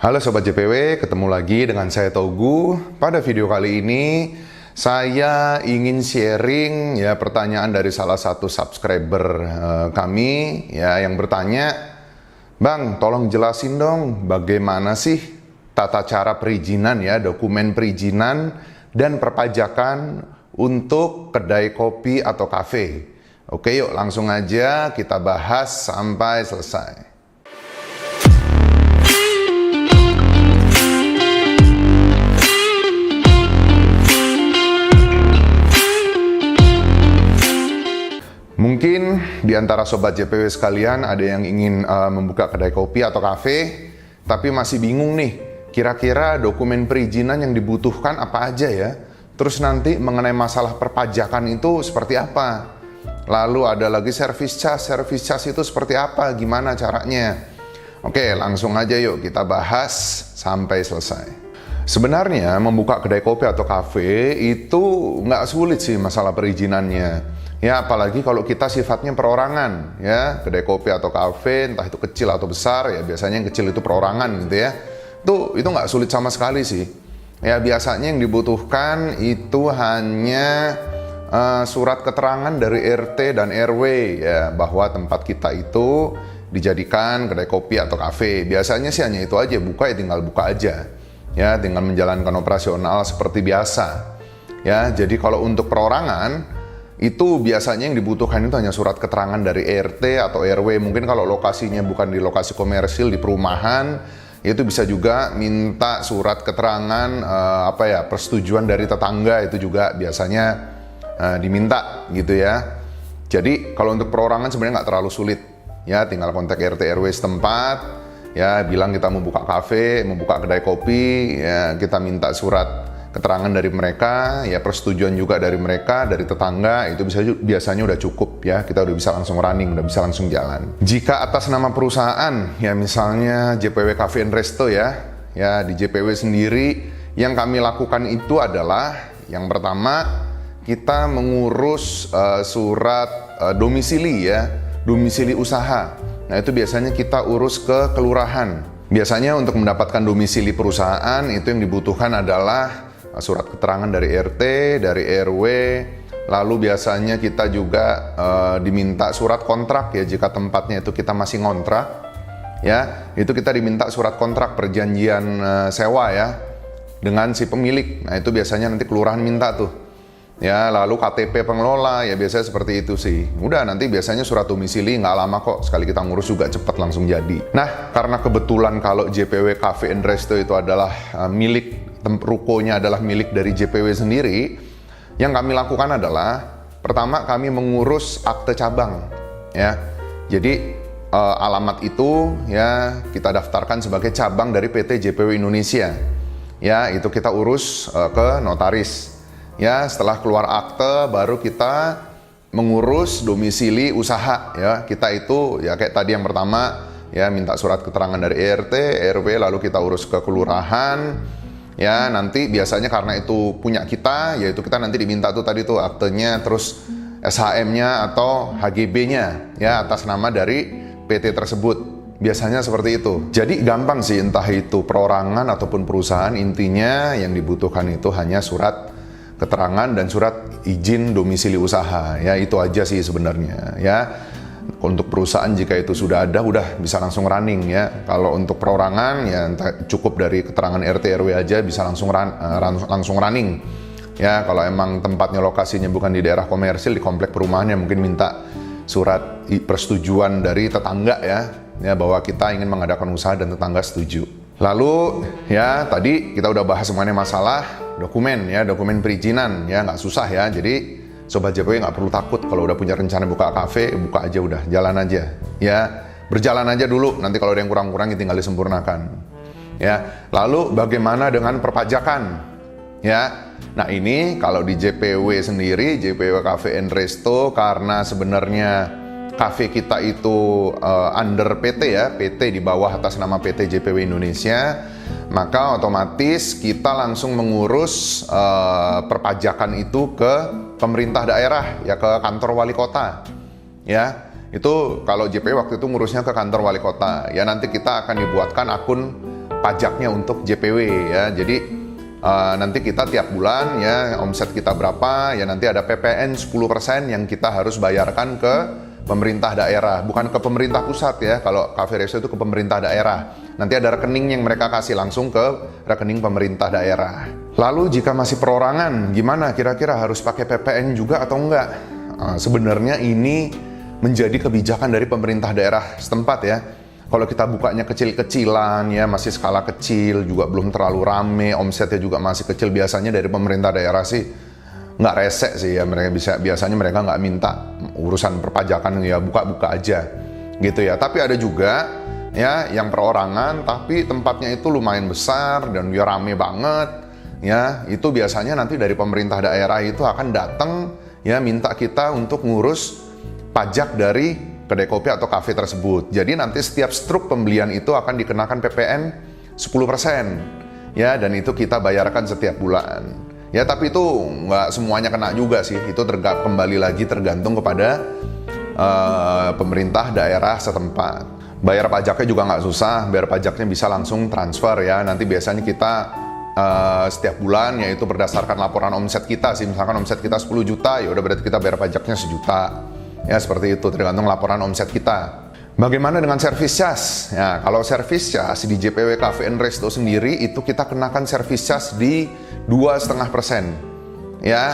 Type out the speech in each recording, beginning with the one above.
Halo Sobat JPW, ketemu lagi dengan saya Togu. Pada video kali ini, saya ingin sharing ya pertanyaan dari salah satu subscriber kami ya yang bertanya, Bang, tolong jelasin dong bagaimana sih tata cara perizinan ya, dokumen perizinan dan perpajakan untuk kedai kopi atau kafe. Oke, yuk langsung aja kita bahas sampai selesai. Mungkin di antara Sobat JPW sekalian ada yang ingin membuka kedai kopi atau kafe, tapi masih bingung nih, kira-kira dokumen perizinan yang dibutuhkan apa aja ya? Terus nanti mengenai masalah perpajakan itu seperti apa? Lalu ada lagi service charge itu seperti apa? Gimana caranya? Oke, langsung aja yuk kita bahas sampai selesai. Sebenarnya membuka kedai kopi atau kafe itu nggak sulit sih masalah perizinannya. Ya, apalagi kalau kita sifatnya perorangan, ya, kedai kopi atau kafe, entah itu kecil atau besar, ya biasanya yang kecil itu perorangan gitu ya. Itu nggak sulit sama sekali sih. Ya, biasanya yang dibutuhkan itu hanya surat keterangan dari RT dan RW, ya, bahwa tempat kita itu dijadikan kedai kopi atau kafe. Biasanya sih hanya itu aja, buka ya tinggal buka aja. Ya, tinggal menjalankan operasional seperti biasa. Ya, jadi kalau untuk perorangan, itu biasanya yang dibutuhkan itu hanya surat keterangan dari RT atau RW. Mungkin kalau lokasinya bukan di lokasi komersil, di perumahan, itu bisa juga minta surat keterangan persetujuan dari tetangga, itu juga biasanya diminta gitu ya. Jadi kalau untuk perorangan sebenarnya nggak terlalu sulit ya, tinggal kontak RT RW setempat ya, bilang kita mau buka kafe, mau buka kedai kopi ya, kita minta surat keterangan dari mereka, ya persetujuan juga dari mereka, dari tetangga, itu biasanya udah cukup ya, kita udah bisa langsung running, udah bisa langsung jalan. Jika atas nama perusahaan, ya misalnya JPW Cafe and Resto ya di JPW sendiri, yang kami lakukan itu adalah, yang pertama, kita mengurus surat domisili ya, domisili usaha. Nah itu biasanya kita urus ke kelurahan. Biasanya untuk mendapatkan domisili perusahaan, itu yang dibutuhkan adalah surat keterangan dari RT, dari RW, lalu biasanya kita juga diminta surat kontrak ya, jika tempatnya itu kita masih ngontrak ya, itu kita diminta surat kontrak perjanjian sewa ya dengan si pemilik. Nah itu biasanya nanti kelurahan minta tuh ya, lalu KTP pengelola ya, biasanya seperti itu sih. Udah, nanti biasanya surat domisili nggak lama kok, sekali kita ngurus juga cepat langsung jadi. Nah karena kebetulan kalau JPW Cafe and Resto itu adalah rukonya adalah milik dari JPW sendiri, yang kami lakukan adalah pertama kami mengurus akte cabang ya. Jadi alamat itu ya kita daftarkan sebagai cabang dari PT JPW Indonesia ya, itu kita urus ke notaris ya. Setelah keluar akte baru kita mengurus domisili usaha ya. Kita itu ya kayak tadi yang pertama ya, minta surat keterangan dari RT RW, lalu kita urus ke kelurahan ya. Nanti biasanya karena itu punya kita, yaitu kita nanti diminta tuh tadi tuh aktenya, terus SHM-nya atau HGB-nya ya atas nama dari PT tersebut. Biasanya seperti itu. Jadi gampang sih, entah itu perorangan ataupun perusahaan, intinya yang dibutuhkan itu hanya surat keterangan dan surat izin domisili usaha ya, itu aja sih sebenarnya ya. Untuk perusahaan jika itu sudah ada, udah bisa langsung running ya. Kalau untuk perorangan ya cukup dari keterangan RT RW aja bisa langsung running ya. Kalau emang tempatnya lokasinya bukan di daerah komersil, di komplek perumahan, ya mungkin minta surat persetujuan dari tetangga ya bahwa kita ingin mengadakan usaha dan tetangga setuju. Lalu ya tadi kita udah bahas semuanya masalah dokumen ya, dokumen perizinan ya, nggak susah ya. Jadi Sobat JPW nggak perlu takut kalau udah punya rencana buka kafe, buka aja udah, jalan aja ya, berjalan aja dulu, nanti kalau ada yang kurang-kurang tinggal disempurnakan ya. Lalu bagaimana dengan perpajakan ya? Nah ini kalau di JPW sendiri, JPW Cafe and Resto, karena sebenarnya kafe kita itu under PT ya, PT di bawah atas nama PT JPW Indonesia, maka otomatis kita langsung mengurus perpajakan itu ke pemerintah daerah ya, ke kantor wali kota ya. Itu kalau JPW waktu itu ngurusnya ke kantor wali kota ya. Nanti kita akan dibuatkan akun pajaknya untuk JPW ya. Jadi nanti kita tiap bulan ya omset kita berapa ya, nanti ada PPN 10% yang kita harus bayarkan ke pemerintah daerah, bukan ke pemerintah pusat ya. Kalau Cafe Resto itu ke pemerintah daerah. Nanti ada rekening yang mereka kasih langsung ke rekening pemerintah daerah. Lalu jika masih perorangan, gimana? Kira-kira harus pakai PPN juga atau enggak? Sebenarnya ini menjadi kebijakan dari pemerintah daerah setempat ya. Kalau kita bukanya kecil-kecilan ya, masih skala kecil, juga belum terlalu rame, omsetnya juga masih kecil, biasanya dari pemerintah daerah sih nggak resek sih ya, biasanya mereka nggak minta urusan perpajakan ya, buka-buka aja gitu ya. Tapi ada juga ya yang perorangan tapi tempatnya itu lumayan besar dan ya rame banget ya, itu biasanya nanti dari pemerintah daerah itu akan datang ya minta kita untuk ngurus pajak dari kedai kopi atau kafe tersebut. Jadi nanti setiap struk pembelian itu akan dikenakan PPN 10% ya, dan itu kita bayarkan setiap bulan ya. Tapi itu nggak semuanya kena juga sih, itu kembali lagi tergantung kepada pemerintah daerah setempat. Bayar pajaknya juga nggak susah, bayar pajaknya bisa langsung transfer ya. Nanti biasanya kita setiap bulan yaitu berdasarkan laporan omset kita sih. Misalkan omset kita 10 juta, ya udah berarti kita bayar pajaknya 1 juta. Ya seperti itu, tergantung laporan omset kita. Bagaimana dengan service charge? Ya, kalau service charge di JPW Cafe and Resto sendiri itu kita kenakan service charge di 2,5%. Ya,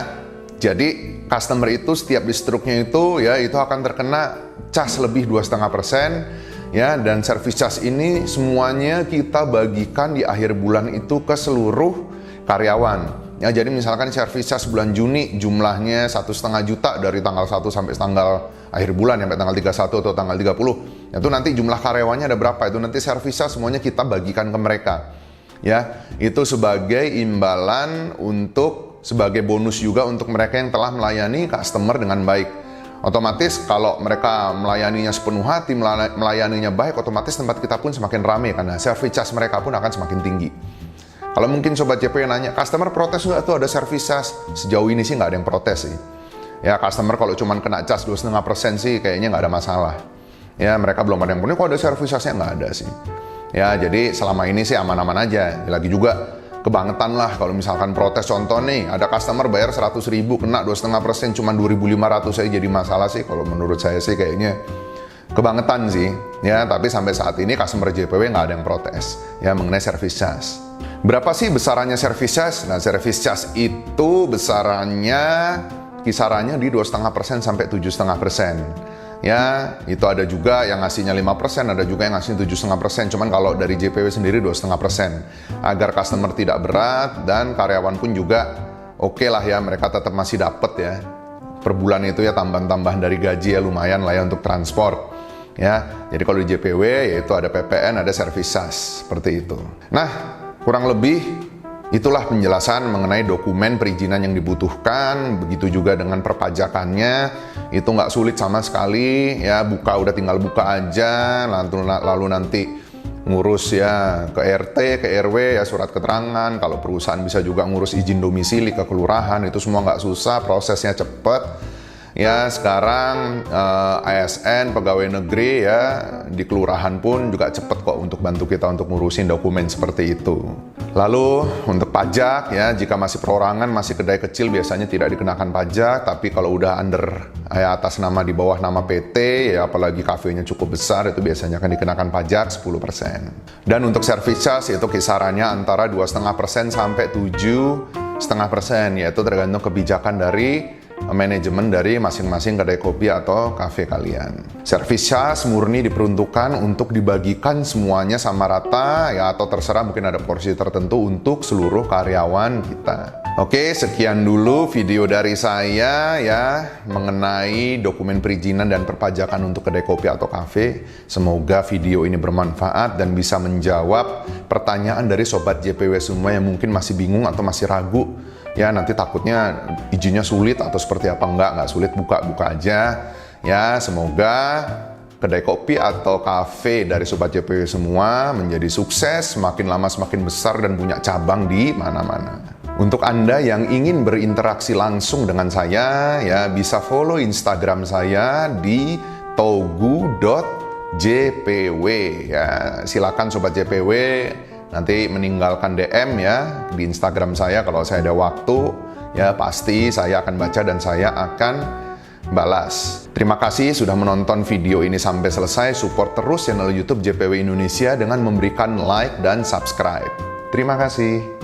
jadi customer itu setiap di struknya itu ya itu akan terkena charge lebih 2,5%. Ya, dan service charge ini semuanya kita bagikan di akhir bulan itu ke seluruh karyawan. Ya, jadi misalkan service charge bulan Juni jumlahnya 1,5 juta dari tanggal 1 sampai tanggal akhir bulan sampai tanggal 31 atau tanggal 30. Itu nanti jumlah karyawannya ada berapa, itu nanti service charge semuanya kita bagikan ke mereka. Ya, itu sebagai imbalan sebagai bonus juga untuk mereka yang telah melayani customer dengan baik. Otomatis kalau mereka melayaninya sepenuh hati, melayaninya baik, otomatis tempat kita pun semakin ramai karena service charge mereka pun akan semakin tinggi. Kalau mungkin Sobat JP yang nanya, customer protes nggak tuh ada service charge? Sejauh ini sih nggak ada yang protes sih. Ya, customer kalau cuma kena charge 2,5% sih kayaknya nggak ada masalah. Ya, mereka belum ada yang punya, kok ada service charge-nya nggak ada sih. Ya, jadi selama ini sih aman-aman aja. Lagi juga kebangetan lah kalau misalkan protes, contoh nih, ada customer bayar 100.000, kena 2,5%, cuma 2.500 saya jadi masalah sih. Kalau menurut saya sih kayaknya kebangetan sih. Ya, tapi sampai saat ini customer JPW nggak ada yang protes ya mengenai service charge. Berapa sih besarannya service charge? Nah, service charge itu kisarannya di 2,5% sampai 7,5%. Ya, itu ada juga yang ngasihnya 5%, ada juga yang ngasihnya 7,5%. Cuman kalau dari JPW sendiri 2,5%. Agar customer tidak berat dan karyawan pun juga oke lah ya, mereka tetap masih dapat ya. Per bulan itu ya tambahan-tambahan dari gaji ya lumayan lah ya untuk transport. Ya, jadi kalau di JPW yaitu ada PPN, ada service charge seperti itu. Nah, kurang lebih itulah penjelasan mengenai dokumen perizinan yang dibutuhkan, begitu juga dengan perpajakannya, itu nggak sulit sama sekali, ya udah tinggal buka aja, lalu nanti ngurus ya ke RT, ke RW ya surat keterangan, kalau perusahaan bisa juga ngurus izin domisili ke kelurahan, itu semua nggak susah, prosesnya cepet. Ya sekarang ASN pegawai negeri ya di kelurahan pun juga cepet kok untuk bantu kita untuk ngurusin dokumen seperti itu. Lalu untuk pajak ya, jika masih perorangan, masih kedai kecil biasanya tidak dikenakan pajak, tapi kalau udah ya, atas nama di bawah nama PT ya, apalagi kafenya cukup besar, itu biasanya akan dikenakan pajak 10%. Dan untuk service charge itu kisarannya antara 2,5% sampai 7,5%, yaitu tergantung kebijakan dari manajemen dari masing-masing kedai kopi atau kafe kalian. Service charge murni diperuntukkan untuk dibagikan semuanya sama rata ya, atau terserah mungkin ada porsi tertentu untuk seluruh karyawan kita. Oke, sekian dulu video dari saya ya mengenai dokumen perizinan dan perpajakan untuk kedai kopi atau kafe. Semoga video ini bermanfaat dan bisa menjawab pertanyaan dari Sobat JPW semua yang mungkin masih bingung atau masih ragu. Ya, nanti takutnya izinnya sulit atau seperti apa. Nggak sulit, buka-buka aja. Ya, semoga kedai kopi atau kafe dari Sobat JPW semua menjadi sukses, semakin lama semakin besar dan punya cabang di mana-mana. Untuk Anda yang ingin berinteraksi langsung dengan saya, ya bisa follow Instagram saya di togu.jpw. Ya, silakan Sobat JPW nanti meninggalkan DM ya di Instagram saya kalau saya ada waktu, ya pasti saya akan baca dan saya akan balas. Terima kasih sudah menonton video ini sampai selesai. Support terus channel YouTube JPW Indonesia dengan memberikan like dan subscribe. Terima kasih.